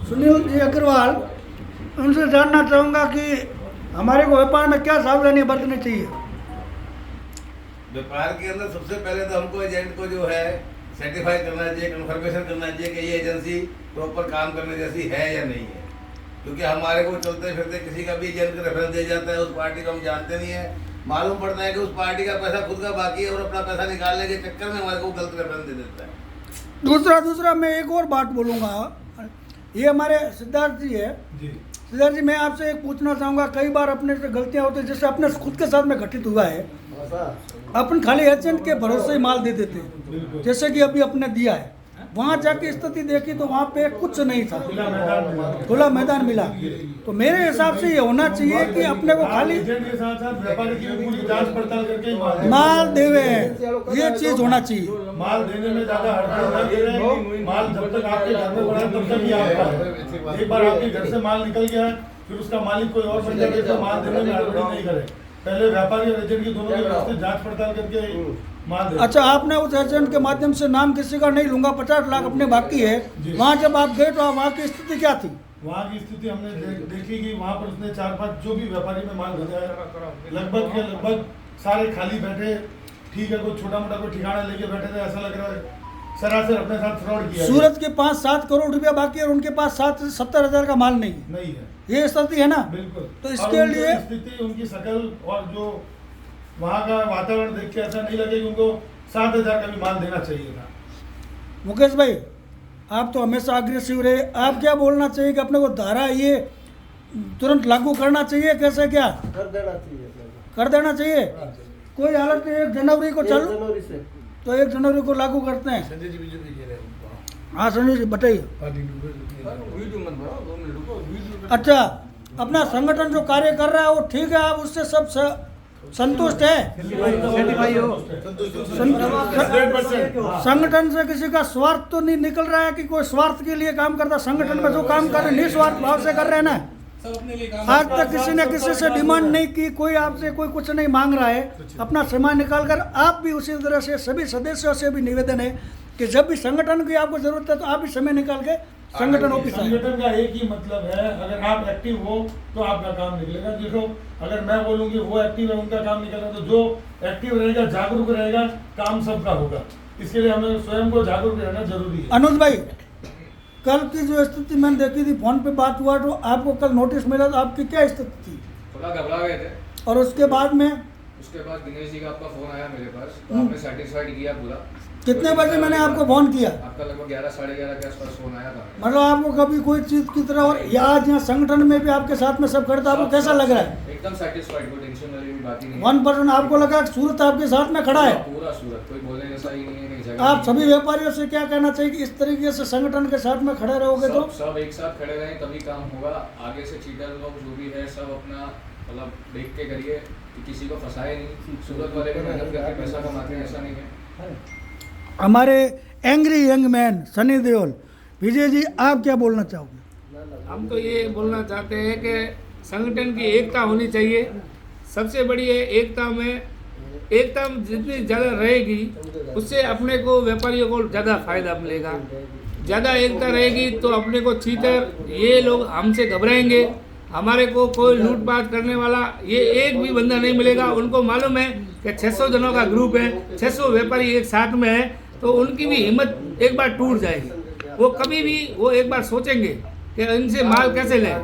सुनील जी अग्रवाल, उनसे जानना चाहूँगा कि हमारे को व्यापार में क्या सावधानी बरतनी चाहिए। व्यापार के अंदर सबसे पहले तो हमको एजेंट को जो है सर्टिफाई करना चाहिए, कन्फर्मेशन करना चाहिए कि ये एजेंसी प्रॉपर काम करने जैसी है या नहीं है। क्योंकि हमारे को चलते फिरते किसी का भी एजेंट का रेफरेंस दे जाता है, उस पार्टी को हम जानते नहीं है, मालूम पड़ता है कि उस पार्टी का पैसा खुद का बाकी है और अपना पैसा निकालने के चक्कर में हमारे को गलत रेफरेंस दे देता है। दूसरा मैं एक और बात बोलूँगा, ये हमारे सिद्धार्थ जी है। सिद्धार्थ जी, मैं आपसे एक पूछना चाहूँगा, कई बार अपने से गलतियाँ होती है, जैसे अपने खुद के साथ में घटित हुआ है, अपन खाली एजेंट के भरोसे ही माल दे देते हैं, जैसे कि अभी अपने दिया है, वहाँ जाके स्थिति देखी तो वहाँ पे कुछ नहीं था, खुला मैदान मिला। तो मेरे हिसाब से ये होना चाहिए कि अपने को खाली एजेंट के साथ साथ व्यापारी की भी पूरी जांच पड़ताल करके माल देवे हैं, ये चीज होना चाहिए। माल देने में ज्यादा हड़बड़ी न करें। माल जब तक आपके घर में पड़ा तब तक ही आपका है। एक बार आपके घर से माल निकल गया फिर उसका मालिक कोई और बन जाए तो माल देने में हड़बड़ी नहीं करे। पहले व्यापारी और एजेंट की दोनों की व्यवस्थित जांच पड़ताल करके माल दे। अच्छा, आपने उस एजेंट के माध्यम से, नाम किसी का नहीं लूंगा, 50 लाख अपने बाकी है, वहाँ जब आप गए तो वहाँ की स्थिति क्या थी? वहाँ की स्थिति हमने देखी कि वहाँ पर उसने 4-5 जो भी व्यापारी में माल भेजा है लगभग सारे खाली बैठे। ठीक है, कोई छोटा मोटा कोई ठिकाना लेके बैठे थे, ऐसा लग रहा है सरासर अपने साथ फ्रॉड किया। सूरत के पास 7 करोड़ रुपया बाकी है और उनके पास 70,000 का माल नहीं है, ये स्थिति है ना। बिल्कुल। तो इसके लिए स्थिति, उनकी शकल और जो वहाँ का वातावरण देख के ऐसा नहीं लगे कि उनको 7,000 का भी माल देना चाहिए था। मुकेश भाई, आप तो हमेशा अग्रेसिव रहे, आप क्या बोलना चाहिए कि अपने को धारा ये तुरंत लागू करना चाहिए, कैसे क्या कर देना चाहिए? कोई हालत नहीं, 1 जनवरी को चालू, तो 1 जनवरी को लागू करते हैं। हाँ संजय जी बताइए। अच्छा, अपना संगठन जो कार्य कर रहा है वो ठीक है, आप उससे सब संतुष्ट है? संगठन से किसी का स्वार्थ तो नहीं निकल रहा है कि कोई स्वार्थ के लिए काम करता? संगठन में जो काम कर रहे हैं निस्वार्थ भाव से कर रहे हैं ना। आज तक किसी ने किसी से डिमांड नहीं की, कोई आपसे कोई कुछ नहीं मांग रहा है, अपना समय निकाल कर आप भी उसी तरह से सभी सदस्यों से भी निवेदन है कि जब भी संगठन की आपको जरूरत है तो आप भी समय निकाल के संगठन ऑफिस। संगठन का एक ही मतलब है, अगर आप एक्टिव हो तो आपका काम निकलेगा। देखो, अगर मैं बोलूँगी वो एक्टिव है उनका काम निकलेगा, तो जो एक्टिव रहेगा, जागरूक रहेगा, काम सबका होगा। इसके लिए हमें स्वयं को जागरूक रहना जरूरी है। अनुज भाई, कल की जो स्थिति मैंने देखी थी, फोन पे बात हुआ तो आपको कल नोटिस मिला, तो आपकी क्या स्थिति थी? थोड़ा घबरा गए थे। और उसके बाद दिनेश जी का आपका फोन आया मेरे पास, तो आपने सेटिस्फाइड किया पूरा। कितने बजे मैंने आपको फोन किया? आपका लगभग 11 साढ़े 11 के आसपास फोन आया था। मतलब आपको कभी कोई चीज की तरह, और आज यहाँ संगठन में भी आपके साथ में सब करता, आपको कैसा लग रहा है? एकदम सेटिस्फाइड, कोई टेंशन वाली भी बात ही नहीं। 1% आपको लगा कि सूरत आपके साथ में खड़ा है? पूरा सूरत, कोई बोलने जैसा ही नहीं है। आप सभी व्यापारियों से क्या कहना चाहिए कि इस तरीके से संगठन के साथ में खड़े रहोगे तो सब एक साथ खड़े रहें तभी काम होगा। आगे से चीटर लोग जो भी है सब अपना मतलब देख के करिए कि किसी को फंसाए नहीं। सूरत वाले भी मेहनत करके पैसा कमाते हैं, ऐसा नहीं है। हमारे angry young man Sunny Deol, Vijay ji आप क्या बोलना चाहोगे? हम तो ये बोलना चाहते हैं कि संगठन की एकता होनी चाहिए। सबसे बड़ी है एकता में जितनी ज़्यादा रहेगी उससे अपने को व्यापारियों को ज़्यादा फायदा मिलेगा। ज़्यादा एकता रहेगी तो अपने को चीटर ये लोग हमसे घबराएंगे, हमारे को कोई लूटपाट करने वाला ये एक भी बंदा नहीं मिलेगा। उनको मालूम है कि 600 जनों का ग्रुप है, 600 व्यापारी एक साथ में है, तो उनकी भी हिम्मत एक बार टूट जाएगी। वो कभी भी वो एक बार सोचेंगे कि इनसे माल कैसे लें।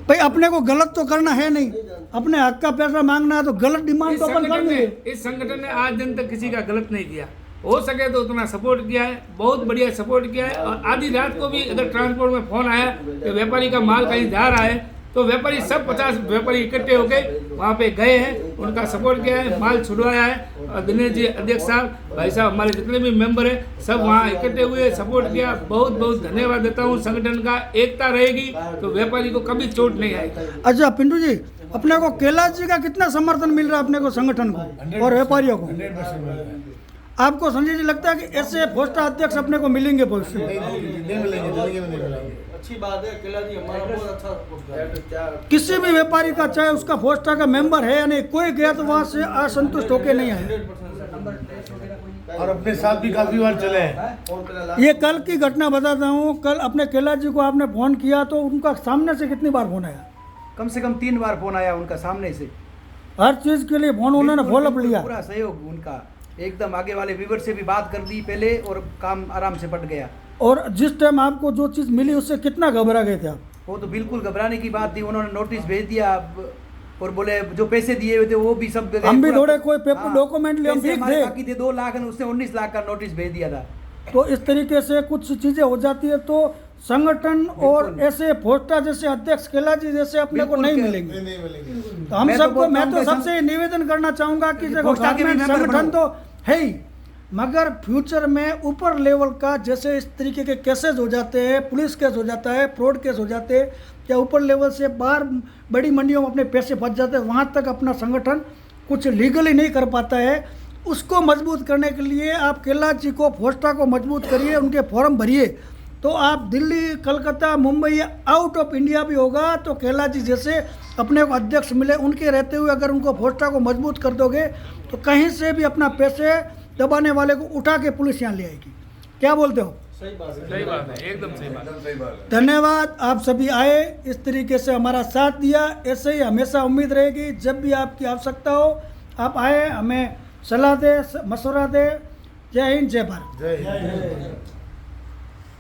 भाई अपने को गलत तो करना है नहीं, अपने हक का पैसा मांगना है तो गलत डिमांड तो अपन करनी है। इस संगठन ने आज दिन तक किसी का गलत नहीं किया, हो सके तो उतना सपोर्ट किया है, बहुत बढ़िया सपोर्ट किया है। और आधी रात को भी अगर ट्रांसपोर्ट में फोन आया कि व्यापारी का माल कहीं जा रहा है तो व्यापारी सब 50 व्यापारी इकट्ठे होके वहाँ पे गए हैं, उनका सपोर्ट किया है, माल छुड़वाया है। और दिनेश जी अध्यक्ष साहब, भाई साहब, हमारे जितने भी मेंबर हैं सब वहाँ इकट्ठे हुए, सपोर्ट किया। बहुत बहुत धन्यवाद देता हूँ। संगठन का एकता रहेगी तो व्यापारी को कभी चोट नहीं आएगी। अच्छा पिंटू जी, अपने को कैलाश जी का कितना समर्थन मिल रहा है अपने को संगठन को और व्यापारियों को? आपको संजय जी लगता है कि ऐसे फोस्टा अध्यक्ष अपने को मिलेंगे भविष्य में? अच्छी बात है, कैलाश जी हमारा बहुत अच्छा। किसी भी व्यापारी का चाहे उसका फोस्टा का मेंबर है या नहीं, कोई गया तो वहाँ से असंतुष्ट होके नहीं आए। और अपने साथ भी काफी बार चले हैं। ये कल की घटना बताता हूँ। कल अपने कैलाश जी को आपने फ़ोन किया तो उनका सामने से कितनी बार फ़ोन आया? कम से कम 3 बार फोन आया उनका सामने से। हर चीज़ के लिए फ़ोन उन्होंने बिल्कुल, फॉलोअप बिल्कुल, लिया। पूरा सहयोग उनका, एकदम आगे वाले व्यूवर से भी बात कर दी पहले और काम आराम से पट गया। और जिस टाइम आपको जो चीज़ मिली उससे कितना घबरा गए थे आप? वो तो बिल्कुल घबराने की बात थी। उन्होंने नोटिस भेज दिया और बोले जो पैसे दिए हुए थे वो भी सब गए। हम भी पूरा- थोड़े कोई पेपर हाँ, डॉक्यूमेंट लिए हम पैसे ठीक हमारे थे। बाकी थे 2 लाख, उसने 19 लाख का नोटिस भेज दिया था। तो इस तरीके से कुछ चीज़ें हो जाती है तो संगठन और बिल्कुल। ऐसे फोस्टा जैसे अध्यक्ष कैलाश जी जैसे अपने को बिल्कुल नहीं के- मिलेंगे। नहीं मिलेंगे। तो हम मैं तो सबको बोलता मैं हूँ तो कि सबसे निवेदन करना चाहूँगा कि देखो फोस्टा के भी गवर्नमेंट मेंबर संगठन बनो। तो है ही, मगर फ्यूचर में ऊपर लेवल का जैसे इस तरीके के केसेस हो जाते हैं, पुलिस केस हो जाता है, फ्रॉड केस हो जाते हैं, या ऊपर लेवल से बाहर बड़ी मंडियों में अपने पैसे फंस जाते हैं, वहाँ तक अपना संगठन कुछ लीगली नहीं कर पाता है। उसको मजबूत करने के लिए आप कैलाश जी को, फोस्टा को मजबूत करिए, उनके फॉर्म भरिए। तो आप Delhi, Calcutta, Mumbai, out of India भी होगा तो कैलाश जी जैसे अपने को अध्यक्ष मिले, उनके रहते हुए अगर उनको फोस्टा को मजबूत कर दोगे तो कहीं से भी अपना पैसे दबाने वाले को उठा के पुलिस यहाँ ले आएगी। क्या बोलते हो? सही बात है। सही बात है, एकदम सही बात है। एकदम सही बात है। धन्यवाद, आप सभी आए, इस तरीके से हमारा साथ दिया। ऐसे ही हमेशा उम्मीद रहेगी, जब भी आपकी आवश्यकता हो आप आए, हमें सलाह दे, मशवरा दे। जय हिंद, जय भारत। जय हिंद।